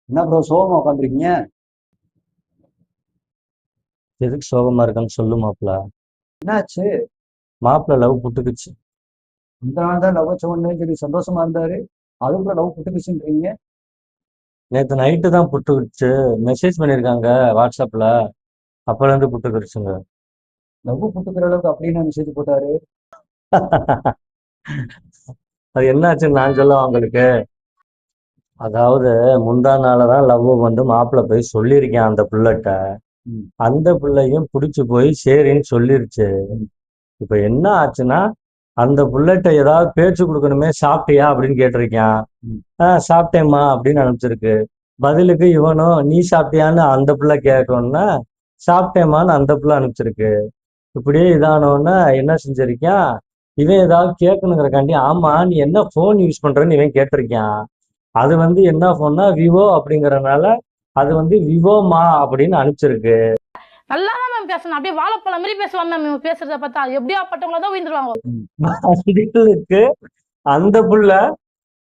என்ன ப்ரோ சோகமா உட்காந்துருக்கீங்க? எதுக்கு சோகமா இருக்கேன்னு சொல்லு மாப்பிள. என்னாச்சு? மாப்பிள லவ் புட்டுக்குச்சு. இந்த நாள் தான் லவ் வச்சவொடனே சரி சந்தோஷமா இருந்தாரு. அதுக்குள்ள லவ் புட்டுக்குச்சுன்றீங்க. நேத்து நைட்டு தான் புட்டுக்குச்சு. மெசேஜ் பண்ணியிருக்காங்க வாட்ஸ்அப்ல. அப்பல இருந்து புட்டுக்கிடுச்சுங்க. லவ் புட்டுக்கிற அளவுக்கு அப்படின்னு மெசேஜ் போட்டாரு. அது என்னாச்சுன்னு நான் சொல்ல உங்களுக்கு. அதாவது முந்தா நாளதான் லவ் வந்து மாப்பிள போய் சொல்லியிருக்கேன் அந்த புள்ளட்ட. ம், அந்த புள்ளையும் பிடிச்சு போய் சரின்னு சொல்லிருச்சு. ம், இப்ப என்ன ஆச்சுன்னா, அந்த புள்ளட்ட ஏதாவது பேச்சு கொடுக்கணுமே, சாப்பிட்டியா அப்படின்னு கேட்டிருக்கான். ம். சாப்பிட்டேம்மா அப்படின்னு அனுப்பிச்சிருக்கு. பதிலுக்கு இவனும் நீ சாப்பிட்டியான்னு அந்த புள்ள கேட்கணும்னா சாப்பிட்டேம்மான்னு அந்த புள்ள அனுப்பிச்சிருக்கு. இப்படியே இதானோன்னா என்ன செஞ்சிருக்கான், இவன் ஏதாவது கேட்கணுங்கிறக்காண்டி ஆமா நீ என்ன போன் யூஸ் பண்றன்னு இவன் கேட்டிருக்கான். அது வந்து என்ன போன்னா விவோ அப்படிங்கறனால அது வந்து விவோமா அப்படின்னு அனுப்பிச்சிருக்கு. நல்லா தான் மேம் பேசணும். அப்படியே வாழைப்பழம் மாதிரி பேசுவான் மேம். இவங்க பேசுறத பார்த்தா எப்படியா பட்டவங்கள தான் உயிர்ந்துருவாங்க. பதிலுக்கு அந்த புள்ள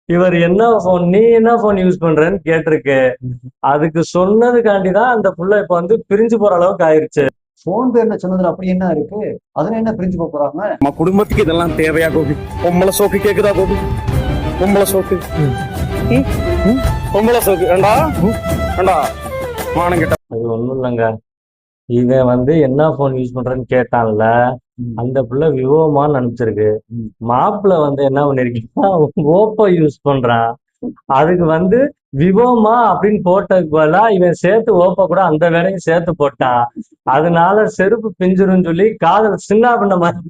இவர் என்ன போன் நீ என்ன போன் யூஸ் பண்றன்னு கேட்டிருக்கு. அதுக்கு சொன்னதுக்காண்டி தான் அந்த புள்ள இப்ப வந்து பிரிஞ்சு போற அளவுக்கு ஆயிருச்சு. போன் பேர்ல சொன்னதுல அப்படி என்ன இருக்கு? அதுல என்ன பிரிஞ்சு போக போறாங்க? நம்ம குடும்பத்துக்கு இதெல்லாம் தேவையா கோபி? பொம்பளை சோக்கு கேக்குதா கோபி? பொம்பளை சோக்கு பொம்பளை சோக்கு ஏண்டா ஏண்டா மானம் கிட்ட அது ஒண்ணும் இல்லைங்க. இவன் வந்து என்ன போன் யூஸ் பண்றன்னு கேட்டான்ல, ம், அந்த புள்ள விவோமான்னு அனுப்பிச்சிருக்கு. ம். மாப்பிள்ள வந்து என்ன பண்ணிருக்கீங்கன்னா ஓப்போ யூஸ் பண்றான். அதுக்கு வந்து விவோமா அப்படின்னு போட்டதுக்கு பதிலா இவன் சேர்த்து ஓப்போ கூட அந்த வேலையும் சேர்த்து போட்டான். அதனால செருப்பு பிஞ்சிருன்னு சொல்லி காதல் சின்ன பண்ண மாதிரி